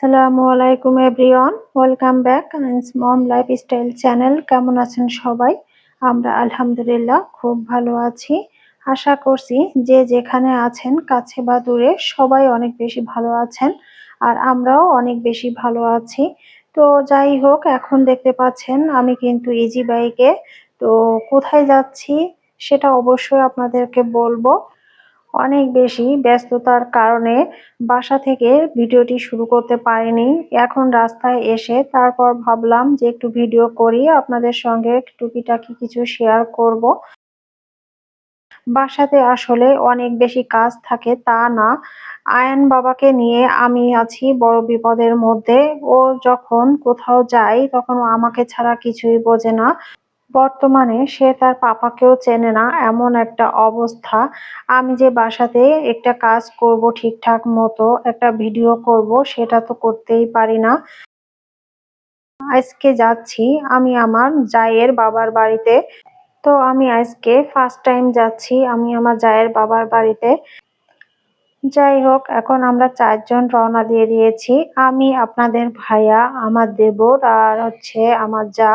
আসসালামু আলাইকুম everyone, welcome back mom lifestyle channel. কেমন আছেন সবাই? আমরা আলহামদুলিল্লাহ খুব ভালো আছি। আশা করছি যে যেখানে আছেন কাছে বা দূরে সবাই অনেক বেশি ভালো আছেন, আর আমরাও অনেক বেশি ভালো আছি। তো যাই হোক, এখন দেখতে পাচ্ছেন আমি কিন্তু ইজি বাইকে। তো কোথায় যাচ্ছি সেটা অবশ্যই আপনাদেরকে বলবো। অনেক বেশি ব্যস্ততার কারণে বাসা থেকে ভিডিওটি শুরু করতে পারিনি। এখন রাস্তায় এসে তারপর ভাবলাম যে একটু ভিডিও করি, আপনাদের সঙ্গে টুকিটাকি কিছু শেয়ার করব। বাসাতে আসলে অনেক বেশি কাজ থাকে তা না, আয়ান বাবাকে নিয়ে আমি আছি বড় বিপদের মধ্যে। ও যখন কোথাও যায় তখন ও আমাকে ছাড়া কিছুই বোঝে না। বর্তমানে সে তার পাপাকেও চেনে না, এমন একটা অবস্থা। আমি যে বাসাতে একটা কাজ করব, ঠিকঠাক মতো একটা ভিডিও করব, সেটা তো করতেই পারি না। আজকে যাচ্ছি আমি আমার জায়ের বাবার বাড়িতে। তো আমি আজকে ফার্স্ট টাইম যাচ্ছি আমি আমার জায়ের বাবার বাড়িতে। যাই হোক, এখন আমরা 4 জন রওনা দিয়ে দিয়েছি। আমি, আপনাদের ভাইয়া, আমার দেবর আর হচ্ছে আমার জা।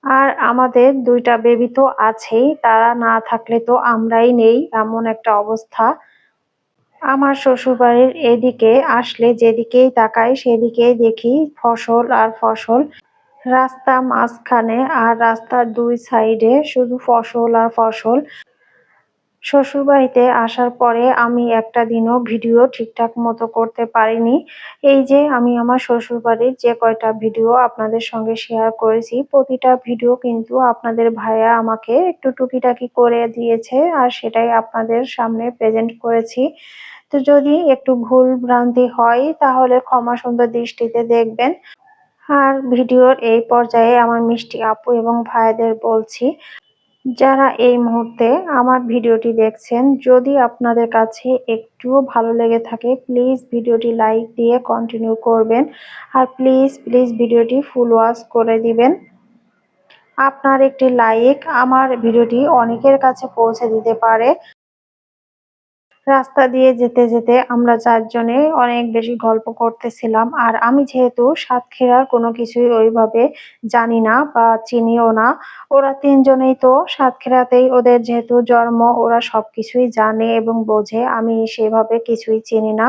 আর আমাদের 2টা বেবি তো আছেই, তারা না থাকলে তো আমরাই নেই, এমন একটা অবস্থা। আমার শ্বশুরবাড়ির এদিকে আসলে যেদিকেই তাকাই সেদিকেই দেখি ফসল আর ফসল। রাস্তা মাঝখানে আর রাস্তার 2 সাইডে শুধু ফসল আর ফসল। শ্বশুরবাড়িতে আসার পরে আমি একটা দিনও ভিডিও ঠিকঠাক মতো করতে পারিনি। এই যে আমি আমার শ্বশুরবাড়ির যে কয়টা ভিডিও আপনাদের সঙ্গে শেয়ার করেছি, প্রতিটা ভিডিও কিন্তু আপনাদের ভাইয়া আমাকে একটু টুকিটাকি করে দিয়েছে, আর সেটাই আপনাদের সামনে প্রেজেন্ট করেছি। তো যদি একটু ভুল ভ্রান্তি হয় তাহলে ক্ষমা সুন্দর দৃষ্টিতে দেখবেন। আর ভিডিওর এই পর্যায়ে আমার মিষ্টি আপু এবং ভাইদের বলছি, যারা এই মুহূর্তে আমার ভিডিওটি দেখছেন, যদি আপনাদের কাছে একটুও ভালো লেগে থাকে প্লিজ ভিডিওটি লাইক দিয়ে কন্টিনিউ করবেন, আর প্লিজ প্লিজ ভিডিওটি ফুল ওয়াচ করে দিবেন। আপনার একটি লাইক আমার ভিডিওটি অনেকের কাছে পৌঁছে দিতে পারে। রাস্তা দিয়ে যেতে যেতে আমরা 4 জনে অনেক বেশি গল্প করতেছিলাম, আর আমি যেহেতু সাতক্ষীরার কোনো কিছুই ওইভাবে জানি না বা চিনিও না। ওরা 3 জনেই তো সাতক্ষীরাতেই, ওদের যেহেতু জন্ম, ওরা সবকিছুই জানে এবং বোঝে, আমি সেভাবে কিছুই চিনি না।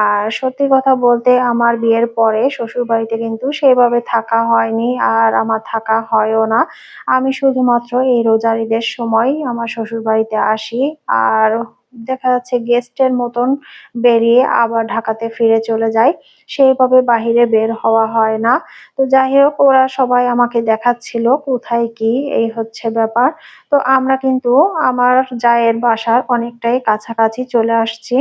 আর সত্যি কথা বলতে আমার বিয়ের পরে শ্বশুরবাড়িতে কিন্তু সেভাবে থাকা হয়নি, আর আমার থাকা হয়ও না। আমি শুধুমাত্র এই রোজার ঈদের সময় আমার শ্বশুরবাড়িতে আসি, আর দেখা যাচ্ছে গেস্টের মতন বেরিয়ে আবার ঢাকাতে ফিরে চলে যাই। সেইভাবে বাহিরে বের হওয়া হয় না। তো যাই হোক, ওরা সবাই আমাকে দেখাচ্ছিল কোথায় কি, এই হচ্ছে ব্যাপার। তো আমরা কিন্তু আমার জায়ের বাসার অনেকটাই কাছাকাছি চলে আসছি।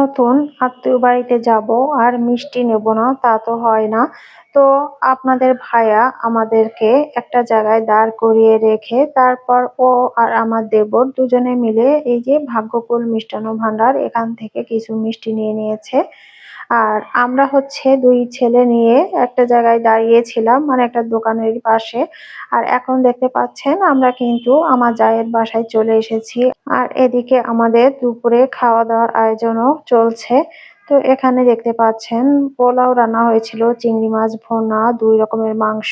নতুন আত্মীয় বাড়িতে যাব আর মিষ্টি নেব না তা তো হয় না। তো আপনাদের ভাইয়া আমাদেরকে একটা জায়গায় দাঁড় করিয়ে রেখে তারপর ও আর আমার দেবর দুজনে মিলে এই যে ভাগ্যকুল মিষ্টান্ন ভান্ডার, এখান থেকে কিছু মিষ্টি নিয়ে নিয়েছে। আর আমরা হচ্ছে 2 ছেলে নিয়ে একটা জায়গায় দাঁড়িয়েছিলাম, মানে একটা দোকানের পাশে। আর এখন দেখতে পাচ্ছেন আমরা কিন্তু আমার জায়ের বাসায় চলে এসেছি। আর এদিকে আমাদের দুপুরে খাওয়া দাওয়ার আয়োজনও চলছে। তো এখানে দেখতে পাচ্ছেন পোলাও রান্না হয়েছিল, চিংড়ি মাছ ভুনা, 2 রকমের মাংস,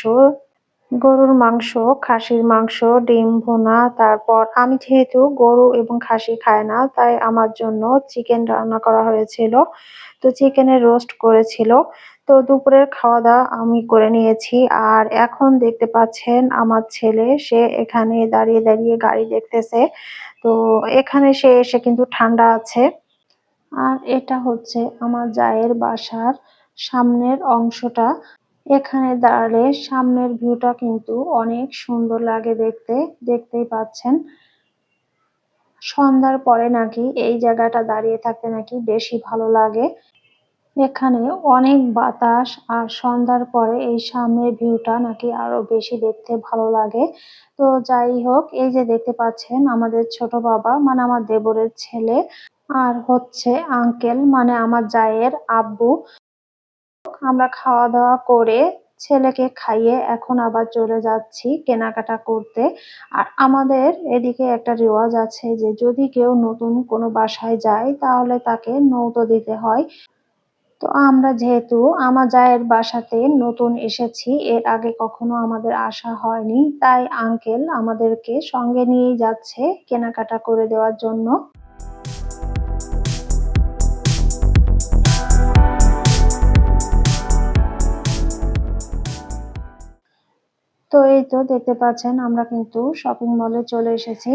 গরুর মাংস, খাসির মাংস, ডিম ভুনা। তারপর আমি যেহেতু গরু এবং খাসি খাই না, তাই আমার জন্য চিকেন রান্না করা হয়েছিল। তো চিকেনের রোস্ট করেছিল। তো দুপুরের খাওয়া দাওয়া আমি করে নিয়েছি। আর এখন দেখতে পাচ্ছেন আমার ছেলে, সে এখানে দাঁড়িয়ে দাঁড়িয়ে গাড়ি দেখতেছে। তো এখানে সে এসে কিন্তু ঠান্ডা আছে। আর এটা হচ্ছে আমার জায়ের বাসার সামনের অংশটা। এখানে দাঁড়ালে সামনের ভিউটা কিন্তু অনেক সুন্দর লাগে দেখতে, দেখতেই পাচ্ছেন। সন্ধ্যার পরে নাকি এই জায়গাটা দাঁড়িয়ে থাকতে নাকি বেশি ভালো লাগে। এখানে অনেক বাতাস আর সন্ধ্যার পরে এই সামনের ভিউটা নাকি আরো বেশি দেখতে ভালো লাগে। তো যাই হোক, এই যে দেখতে পাচ্ছেন আমাদের ছোট বাবা মানে আমার দেবরের ছেলে আর হচ্ছে আঙ্কেল মানে আমার জায়ের আব্বু। আমরা খাওয়া-দাওয়া করে ছেলেকে খাইয়ে এখন আবার চলে যাচ্ছি কেনাকাটা করতে। আর আমাদের এদিকে একটা রেওয়াজ আছে যে যদি কেউ নতুন কোনো বাসায় যায় তাহলে তাকে নৌতো দিতে হয়। তো আমরা যেহেতু আমার জায়ের বাসাতে নতুন এসেছি, এর আগে কখনো আমাদের আসা হয়নি, তাই আঙ্কেল আমাদেরকে সঙ্গে নিয়েই যাচ্ছে কেনাকাটা করে দেওয়ার জন্য। তো এই তো দেখতে পাচ্ছেন আমরা কিন্তু শপিং মলে চলে এসেছি।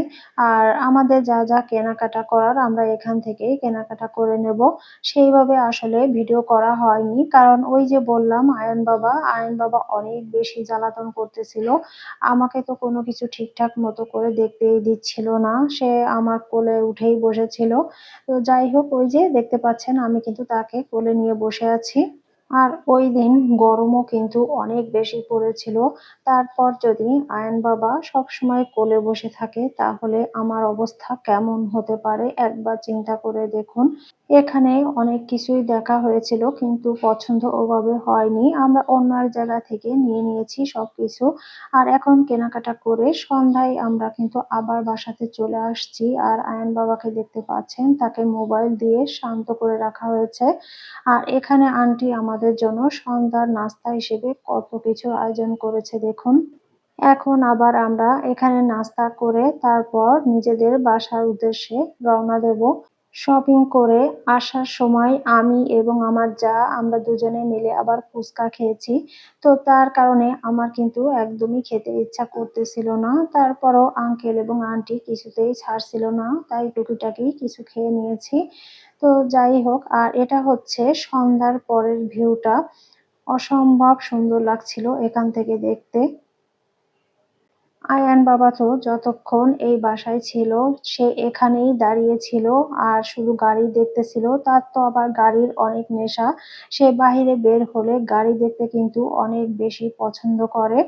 আর আমাদের যা, যা কেনাকাটা করার আমরা এখান থেকেই কেনাকাটা করে নেব। সেইভাবে আসলে ভিডিও করা হয়নি। কারণ ওই যে বললাম আয়ন বাবা অনেক বেশি জ্বালাতন করতেছিল। আমাকে তো কোনো কিছু ঠিকঠাক মতো করে দেখতেই দিচ্ছিল না। সে আমার কোলে উঠেই বসেছিল। তো যাই হোক, ওই যে দেখতে পাচ্ছেন আমি কিন্তু তাকে কোলে নিয়ে বসে আছি। আর ঐদিন গরমও কিন্তু অনেক বেশি পড়েছিল। তারপর যদি আয়ান বাবা সবসময় কোলে বসে থাকে তাহলে আমার অবস্থা কেমন হতে পারে একবার চিন্তা করে দেখুন। এখানে অনেক কিছুই দেখা হয়েছিল কিন্তু পছন্দ ওভাবে হয়নি। আমরা অন্য এক জায়গা থেকে নিয়ে নিয়েছি সবকিছু। আর এখন কেনাকাটা করে সন্ধ্যায় আমরা কিন্তু আবার বাসাতে চলে আসছি। আর আয়ান বাবাকে দেখতে পাচ্ছেন তাকে মোবাইল দিয়ে শান্ত করে রাখা হয়েছে। আর এখানে আন্টি আমাদের জন্য সন্ধ্যার নাস্তা হিসেবে কত কিছুর আয়োজন করেছে দেখুন। এখন আবার আমরা এখানে নাস্তা করে তারপর নিজেদের বাসার উদ্দেশ্যে রওনা দেব। শপিং করে আসার সময় আমি এবং আমার যা আমরা দুজনে মিলে আবার ফুচকা খেয়েছি। তো তার কারণে আমার কিন্তু একদমই খেতে ইচ্ছা করতেছিল না। তারপরও আঙ্কেল এবং আন্টি কিছুতেই ছাড়ছিল না। তাই টুকিটাকি কিছু খেয়ে নিয়েছি। তো যাই হোক, আর এটা হচ্ছে সন্ধ্যার পরের ভিউটা। অসম্ভব সুন্দর লাগছিল এখান থেকে দেখতে। আয়ান বাবা তো যতক্ষণ এই বাসায় ছিল সে এখানেই দাঁড়িয়ে ছিল আর শুধু গাড়ি দেখতেছিল। তার তো আবার গাড়ির অনেক নেশা। সে বাহিরে বের হলে গাড়ি দেখতে কিন্তু অনেক বেশি পছন্দ করে।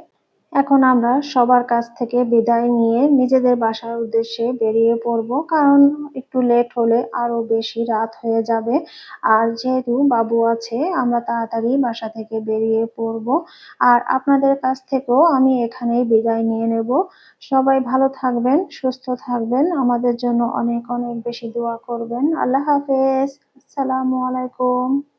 এখন আমরা সবার কাছ থেকে বিদায় নিয়ে নিজেদের বাসার উদ্দেশ্যে বেরিয়ে পড়ব। কারণ একটু লেট হলে আরো বেশি রাত হয়ে যাবে। আর যেহেতু বাবু আছে আমরা তাড়াতাড়ি বাসা থেকে বেরিয়ে পড়ব। আর আপনাদের কাছ থেকেও আমি এখানেই বিদায় নিয়ে নেব। সবাই ভালো থাকবেন, সুস্থ থাকবেন। আমাদের জন্য অনেক, অনেক বেশি দোয়া করবেন। আল্লাহ হাফেজ। আসসালামু আলাইকুম।